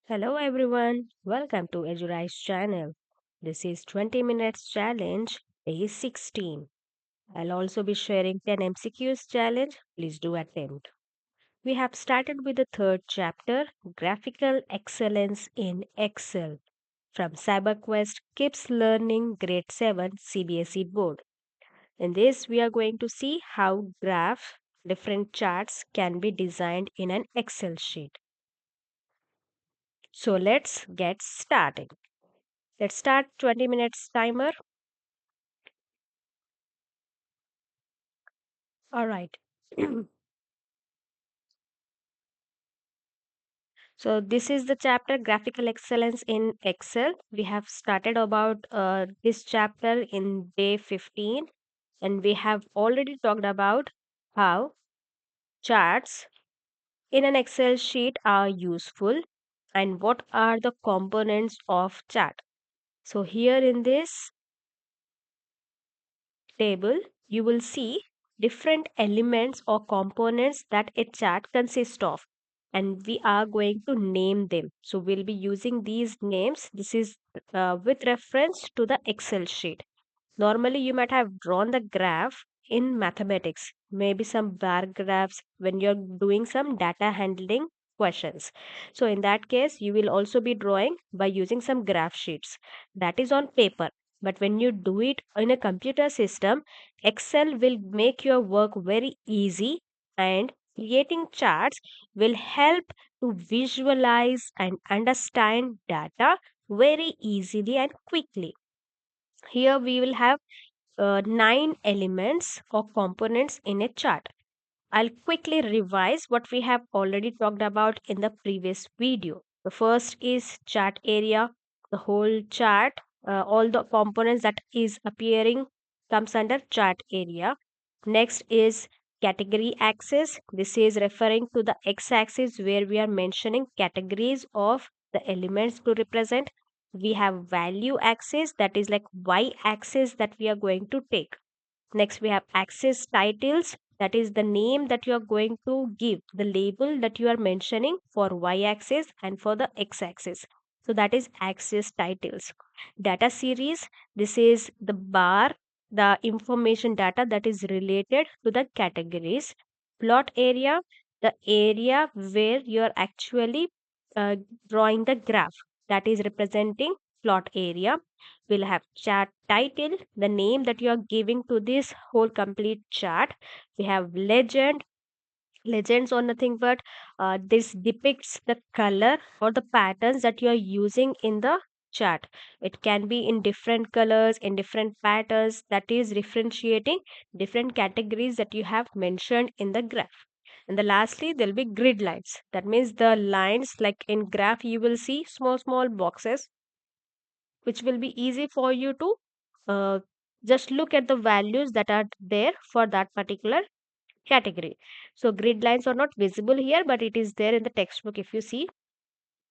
Hello everyone, welcome to Edurai's channel. This is 20 minutes challenge day 16. I'll also be sharing 10 MCQs challenge. Please do attempt. We have started with the third chapter, Graphical Excellence in Excel from Cyber Quest Kips Learning Grade 7 CBSE board. In this we are going to see how different charts can be designed in an Excel sheet. So let's get started. Let's start 20 minutes timer. All right. So this is the chapter Graphical Excellence in Excel. We have started about this chapter in day 15 and we have already talked about how charts in an Excel sheet are useful and what are the components of chart. So here in this table, you will see different elements or components that a chart consists of, and we are going to name them. So we'll be using these names. This is with reference to the Excel sheet. Normally, you might have drawn the graph in mathematics, maybe some bar graphs when you're doing some data handling questions. So, in that case, you will also be drawing by using some graph sheets that is on paper. But when you do it in a computer system, Excel will make your work very easy, and creating charts will help to visualize and understand data very easily and quickly. Here we will have 9 elements or components in a chart. I'll quickly revise what we have already talked about in the previous video. The first is chart area. The whole chart, all the components that is appearing comes under chart area. Next is category axis. This is referring to the x-axis where we are mentioning categories of the elements to represent. We have value axis, that is like y-axis that we are going to take. Next, we have axis titles. That is the name that you are going to give, the label that you are mentioning for y axis and for the x axis. So, that is axis titles. Data series. This is the bar, the information data that is related to the categories. Plot area, the area where you are actually uh, drawing the graph, that is representing plot area. We'll have chart title, the name that you are giving to this whole complete chart. We have legends or nothing but this depicts the color or the patterns that you are using in the chart. It can be in different colors, in different patterns, that is differentiating different categories that you have mentioned in the graph. And the lastly, there'll be grid lines. That means the lines, like in graph you will see small boxes which will be easy for you to uh, just look at the values that are there for that particular category. So grid lines are not visible here, but it is there in the textbook if you see.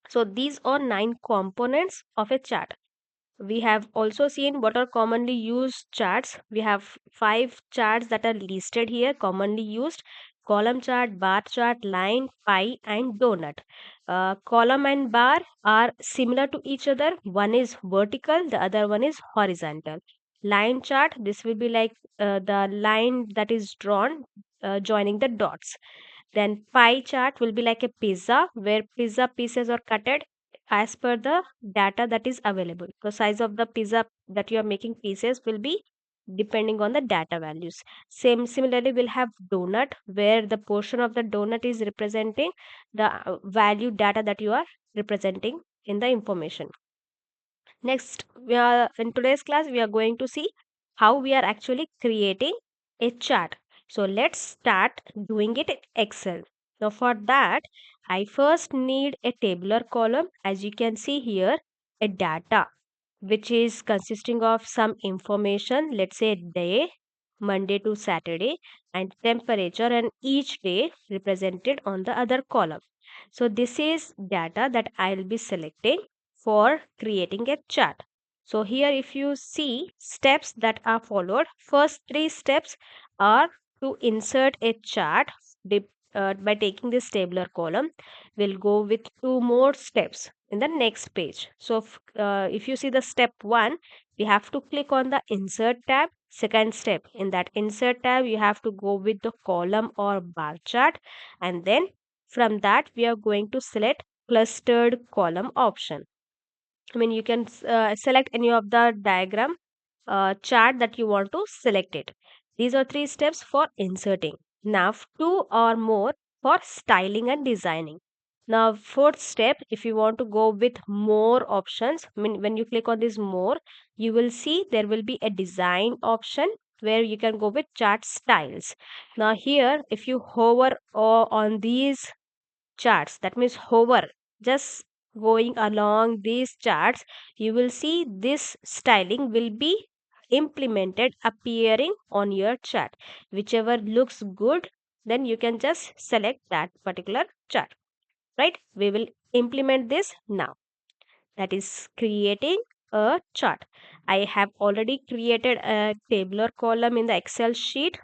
So these are 9 components of a chart. We have also seen what are commonly used charts. We have 5 charts that are listed here, commonly used: column chart, bar chart, line, pie, and donut. Column and bar are similar to each other. One is vertical, the other one is horizontal. Line chart, this will be like the line that is drawn joining the dots. Then pie chart will be like a pizza where pizza pieces are cutted as per the data that is available. The size of the pizza that you are making pieces will be depending on the data values. Similarly, we'll have donut where the portion of the donut is representing the value data that you are representing in the information. Next, we are in today's class we are going to see how we are actually creating a chart. So let's start doing it in Excel. Now for that, I first need a tabular column. As you can see here, a data which is consisting of some information, let's say day, Monday to Saturday, and temperature, and each day represented on the other column. So this is data that I'll be selecting for creating a chart. So here if you see steps that are followed, first 3 steps are to insert a chart by taking this tabular column. We'll go with 2 more steps. in the next page. So if you see the step 1, we have to click on the insert tab. Second step, in that insert tab you have to go with the column or bar chart, and then from that we are going to select clustered column option. I mean, you can select any of the diagram chart that you want to select it. These are 3 steps for inserting. Now 2 or more for styling and designing. Now fourth step, if you want to go with more options, I mean, when you click on this more, you will see there will be a design option where you can go with chart styles. Now here, if you hover on these charts, that means hover, just going along these charts, you will see this styling will be implemented appearing on your chart. Whichever looks good, then you can just select that particular chart, right? We will implement this now, that is creating a chart. I have already created a tabular column in the Excel sheet.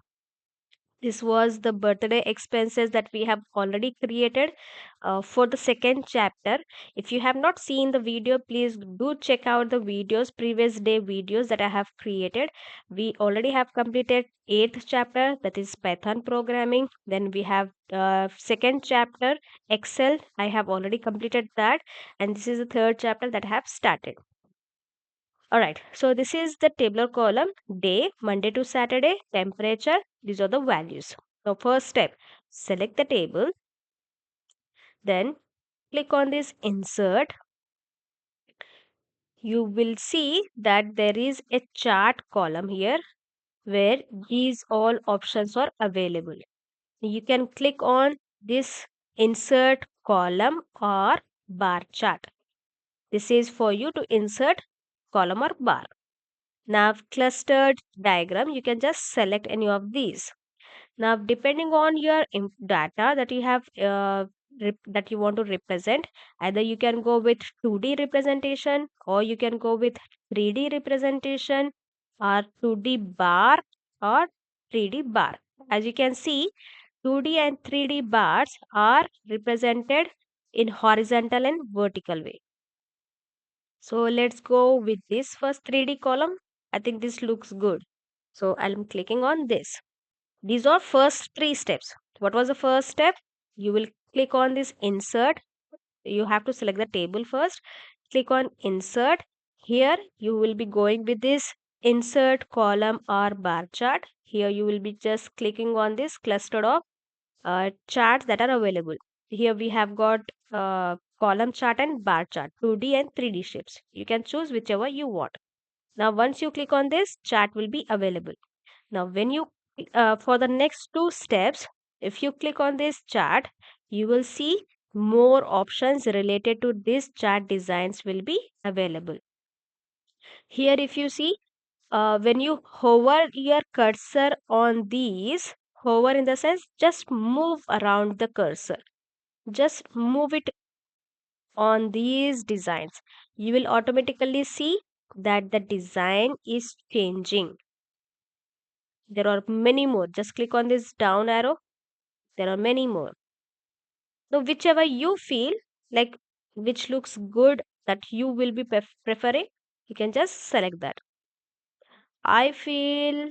This was the birthday expenses that we have already created for the second chapter. If you have not seen the video, please do check out the videos, previous day videos that I have created. We already have completed 8th chapter, that is Python programming. Then we have second chapter, Excel. I have already completed that. And this is the third chapter that I have started. All right, so this is the tabular column, day, Monday to Saturday, temperature. These are the values. So first step, select the table, then click on this insert. You will see that there is a chart column here where these all options are available. You can click on this insert column or bar chart. This is for you to insert column or bar. Now clustered diagram, you can just select any of these. Now depending on your data that you have that you want to represent, either you can go with 2D representation or you can go with 3D representation or 2D bar or 3D bar. As you can see, 2D and 3D bars are represented in horizontal and vertical way. So let's go with this first 3D column. I think this looks good. So I'm clicking on this. These are first 3 steps. What was the first step? You will click on this insert. You have to select the table first. Click on insert. Here you will be going with this insert column or bar chart. Here you will be just clicking on this cluster of charts that are available. Here we have got column chart and bar chart, 2D and 3D shapes. You can choose whichever you want. Now once you click on this, chart will be available. Now when you for the next 2 steps, if you click on this chart, you will see more options related to this chart designs will be available. Here if you see, when you hover your cursor on these, hover in the sense just move around the cursor, just move it on these designs, you will automatically see that the design is changing. There are many more. Just click on this down arrow. There are many more. So whichever you feel like, which looks good, that you will be preferring, you can just select that. I feel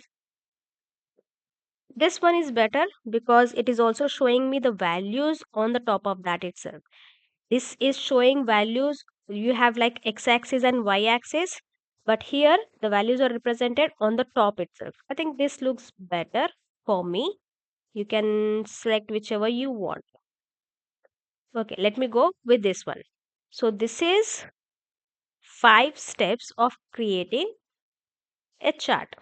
this one is better because it is also showing me the values on the top of that itself. This is showing values. You have like x-axis and y-axis, but here the values are represented on the top itself. I think this looks better for me. You can select whichever you want. Okay, let me go with this one. So this is 5 steps of creating a chart.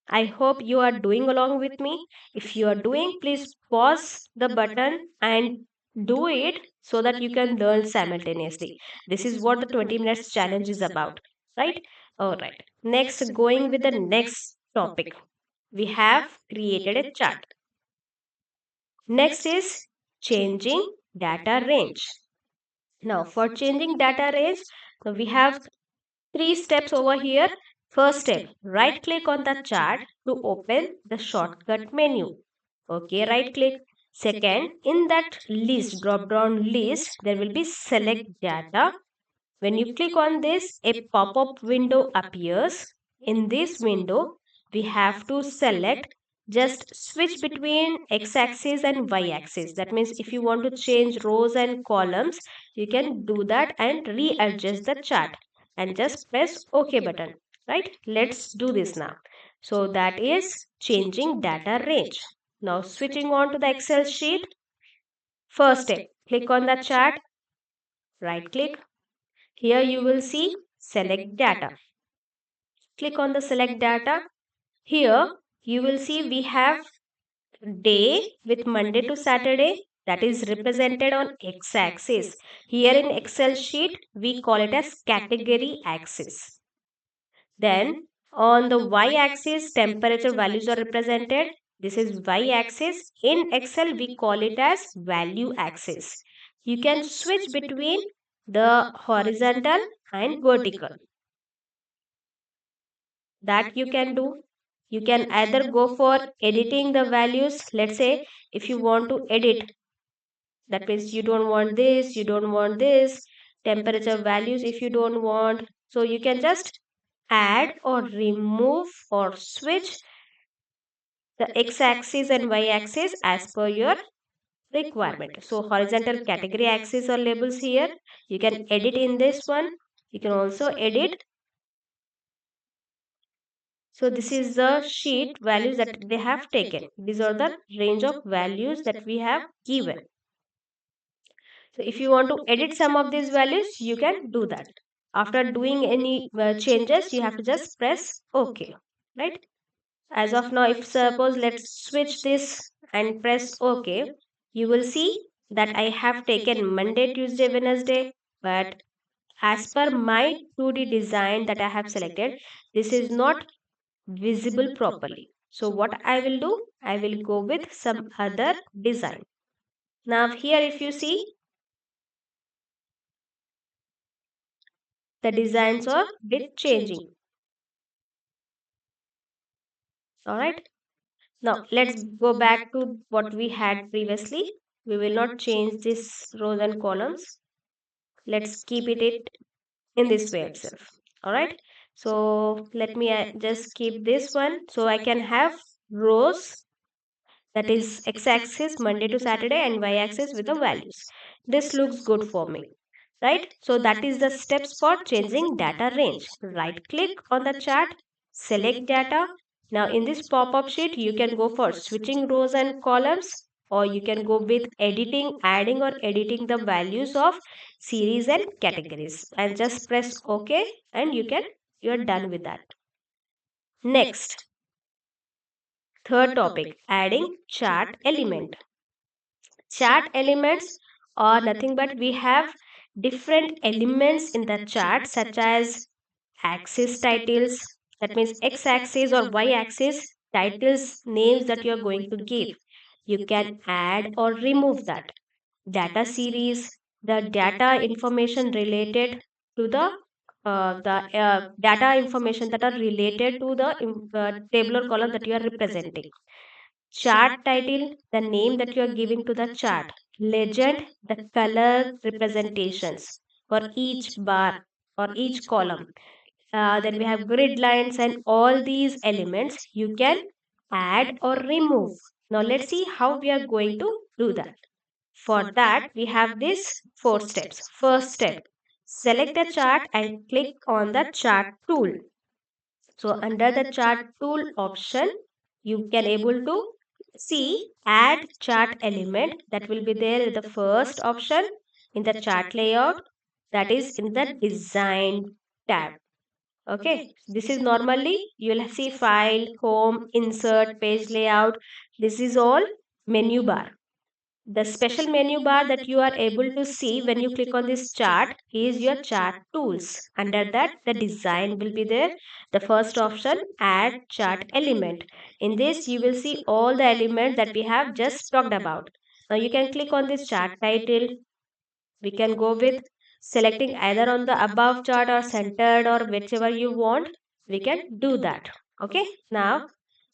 I hope you are doing along with me. If you are doing, please pause the button and do it so that you can learn simultaneously. This is what the 20 minutes challenge is about, right? All right. Next, going with the next topic, we have created a chart. Next is changing data range. Now, for changing data range, we have 3 steps over here. First step, right click on the chart to open the shortcut menu. Okay, right click. Second, in that list, drop down list, there will be select data. When you click on this, a pop-up window appears. In this window, we have to select, just switch between x-axis and y-axis. That means if you want to change rows and columns, you can do that and readjust the chart and just press OK button. Right? Let's do this now. So that is changing data range. Now switching on to the Excel sheet. First step, click on the chart, right click. Here you will see select data. Click on the select data. Here you will see we have day with Monday to Saturday, that is represented on x axis. Here in Excel sheet we call it as category axis. Then on the y axis temperature values are represented. This is y axis. In Excel we call it as value axis. You can switch between the horizontal and vertical. That you can do. You can either go for editing the values. Let's say if you want to edit, that means you don't want this, you don't want this, temperature values if you don't want. So you can just add or remove or switch the x-axis and y-axis as per your requirement. So horizontal category axis or labels here. You can edit in this one. You can also edit. So this is the sheet values that they have taken. These are the range of values that we have given. So if you want to edit some of these values, you can do that. After doing any changes, you have to just press OK. Right? As of now, if suppose let's switch this and press OK, you will see that I have taken Monday, Tuesday, Wednesday, but as per my 2D design that I have selected, this is not visible properly. So what I will do, I will go with some other design. Now here if you see, the designs are bit changing. Alright. Now let's go back to what we had previously. We will not change this rows and columns. Let's keep it in this way itself. Alright. So let me just keep this one. So I can have rows, that is x-axis Monday to Saturday and y-axis with the values. This looks good for me, right? So that is the steps for changing data range. Right click on the chart, select data. Now in this pop-up sheet you can go for switching rows and columns, or you can go with editing, adding or editing the values of series and categories, and just press OK and you're done with that. Next, third topic, adding chart element. Chart elements are nothing but we have different elements in the chart, such as axis titles, that means x axis or y axis titles names that you are going to give. You can add or remove that. Data series, the data information related to the data information that are related to the table or column that you are representing. Chart title, the name that you are giving to the chart. Legend, the color representations for each bar or each column. Then we have grid lines, and all these elements you can add or remove. Now let's see how we are going to do that. For that, we have these 4 steps. First step, select the chart and click on the chart tool. So under the chart tool option, you can able to see add chart element, that will be there in the first option in the chart layout, that is in the design tab. Okay, this is normally you will see file, home, insert, page layout. This is all menu bar. The special menu bar that you are able to see when you click on this chart is your chart tools. Under that, the design will be there. The first option, add chart element. In this, you will see all the elements that we have just talked about. Now you can click on this chart title. We can go with selecting either on the above chart or centered or whichever you want. We can do that. Okay. Now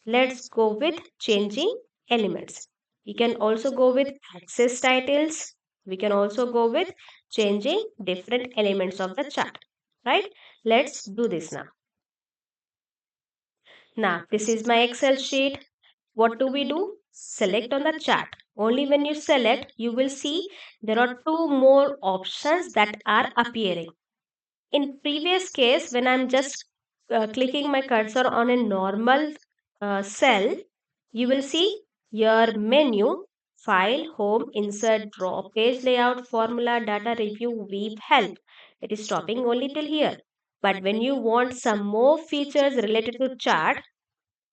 let's go with changing elements. You can also go with axis titles. We can also go with changing different elements of the chart, right? Let's do this now. Now, this is my Excel sheet. What do we do? Select on the chart. Only when you select, you will see there are two more options that are appearing. In previous case, when I'm just clicking my cursor on a normal cell, you will see your menu, file, home, insert, draw, page layout, formula, data review, weave, help. It is stopping only till here. But when you want some more features related to chart,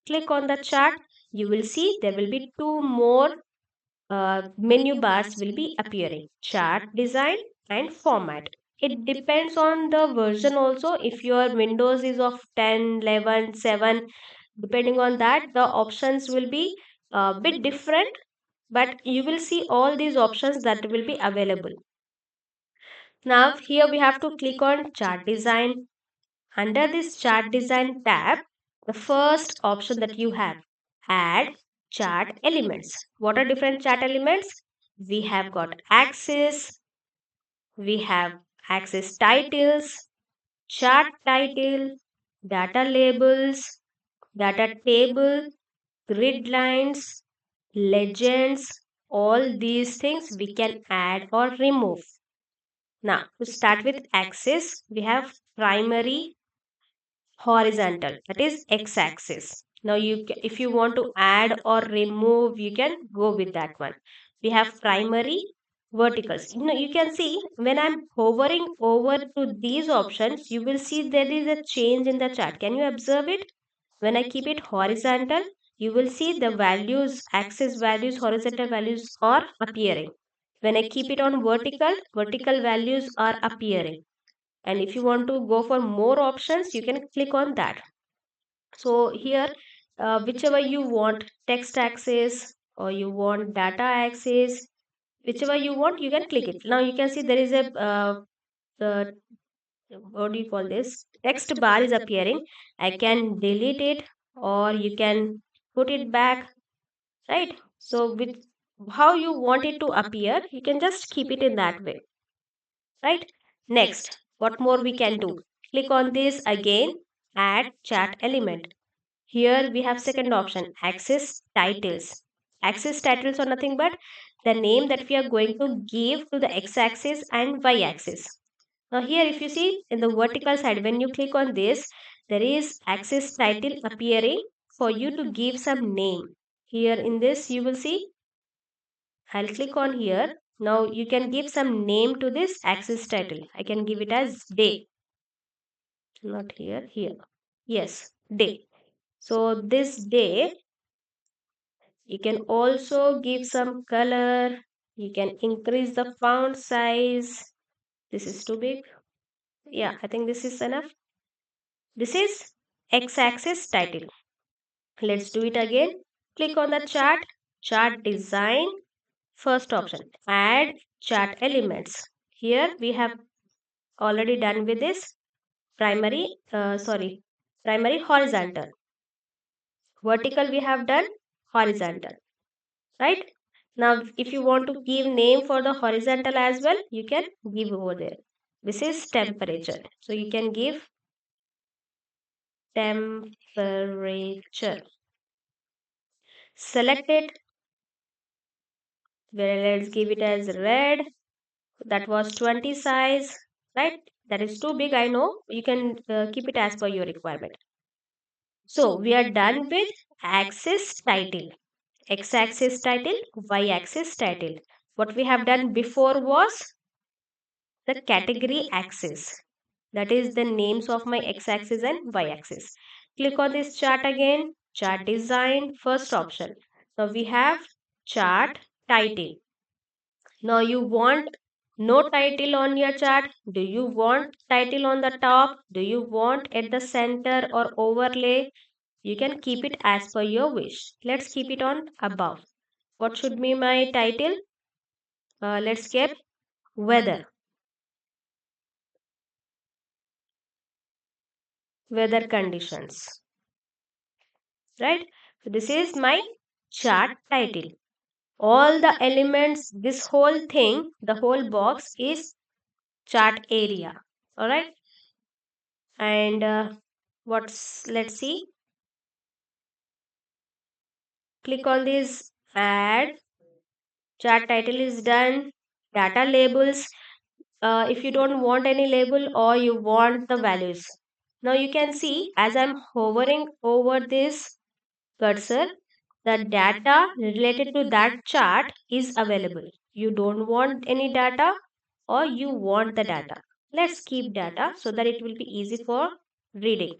click on the chart. You will see there will be two more menu bars will be appearing: chart design and format. It depends on the version also. If your Windows is of 10, 11, 7, depending on that, the options will be a bit different, but you will see all these options that will be available. Now, here we have to click on chart design. Under this chart design tab, the first option that you have, add chart elements. What are different chart elements? We have got axis, we have axis titles, chart title, data labels, data table, grid lines, legends. All these things we can add or remove. Now, to start with axis, we have primary, horizontal, that is x-axis. Now if you want to add or remove, you can go with that one. We have primary, verticals. You can see when I'm hovering over to these options, you will see there is a change in the chart. Can you observe it? When I keep it horizontal, you will see the values, axis values, horizontal values are appearing. When I keep it on vertical, vertical values are appearing. And if you want to go for more options, you can click on that. So here, whichever you want, text axis or you want data axis, whichever you want, you can click it. Now you can see there is a the what do you call this, text bar is appearing. I can delete it or you can put it back, right? So with how you want it to appear, you can just keep it in that way, right? Next, what more we can do? Click on this again, add chart element. Here we have second option, axis titles. Axis titles are nothing but the name that we are going to give to the x-axis and y-axis. Now here if you see in the vertical side, when you click on this, there is axis title appearing for you to give some name. Here in this you will see, I'll click on here. Now you can give some name to this axis title. I can give it as day. Not here, here. Yes, day. So this day, you can also give some color. You can increase the font size. This is too big. Yeah, I think this is enough. This is x-axis title. Let's do it again. Click on the chart, chart design. First option, add chart elements. Here we have already done with this primary horizontal. Vertical we have done, horizontal, right? Now if you want to give name for the horizontal as well, you can give over there. This is temperature, so you can give temperature. Select it. Well, let's give it as red. That was 20 size, right? That is too big, I know. You can keep it as per your requirement. So we are done with axis title, x-axis title, y-axis title. What we have done before was the category axis. That is the names of my x-axis and y-axis. Click on this chart again, chart design, first option. Now we have chart title. Now you want no title on your chart? Do you want title on the top? Do you want at the center or overlay? You can keep it as per your wish. Let's keep it on above. What should be my title? Let's keep weather. Weather conditions. Right? So this is my chart title. All the elements, this whole thing, the whole box is chart area. All right. And let's see. Click on this add. Chart title is done. Data labels. If you don't want any label or you want the values. Now you can see as I'm hovering over this cursor, the data related to that chart is available. You don't want any data or you want the data. Let's keep data so that it will be easy for reading.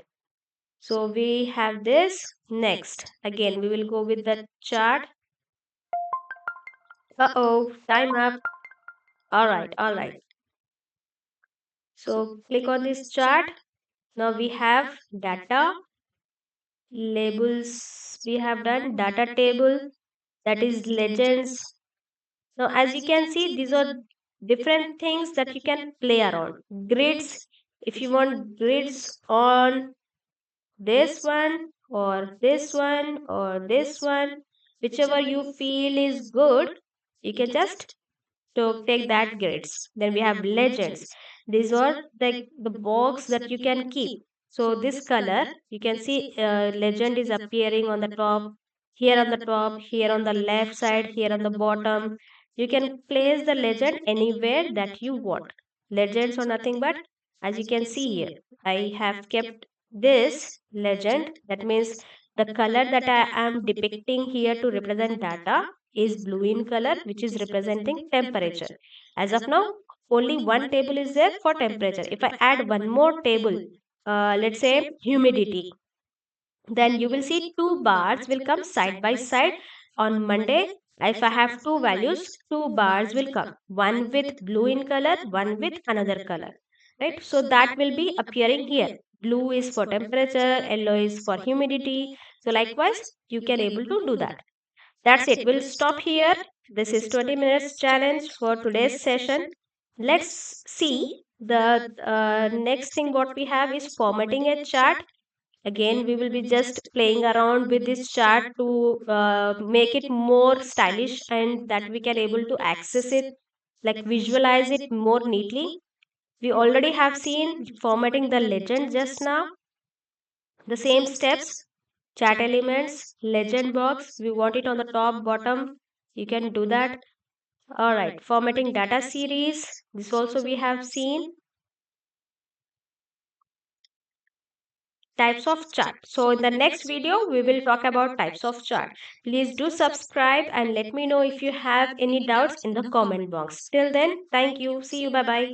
So we have this. Next, again, we will go with the chart. Time up. All right, all right. So click on this chart. Now we have data, labels, we have done data table, that is legends. Now as you can see, these are different things that you can play around. Grids, if you want grids on this one or this one or this one, whichever you feel is good, you can just take that grids. Then we have legends. These are the box that you can keep. So this color, you can see legend is appearing on the top, here on the top, here on the left side, here on the bottom. You can place the legend anywhere that you want. Legends are nothing but, as you can see here, I have kept this legend. That means the color that I am depicting here to represent data is blue in color, which is representing temperature. As of now, only one table is there for temperature. If I add one more table, let's say humidity, then you will see two bars will come side by side on Monday. If I have two values, two bars will come, one with blue in color, one with another color, right? So that will be appearing here. Blue is for temperature, yellow is for humidity. So likewise, you can able to do that. That's it. We'll stop here. This is 20 minutes challenge for today's session. Let's see the next thing what we have is formatting a chart. Again, we will be just playing around with this chart to make it more stylish and that we can able to access it, like visualize it more neatly. We already have seen formatting the legend just now. The same steps, chat elements, legend box, we want it on the top, bottom. You can do that. All right, formatting data series. This also we have seen. Types of chart. So in the next video, we will talk about types of chart. Please do subscribe and let me know if you have any doubts in the comment box. Till then, thank you. See you. Bye bye.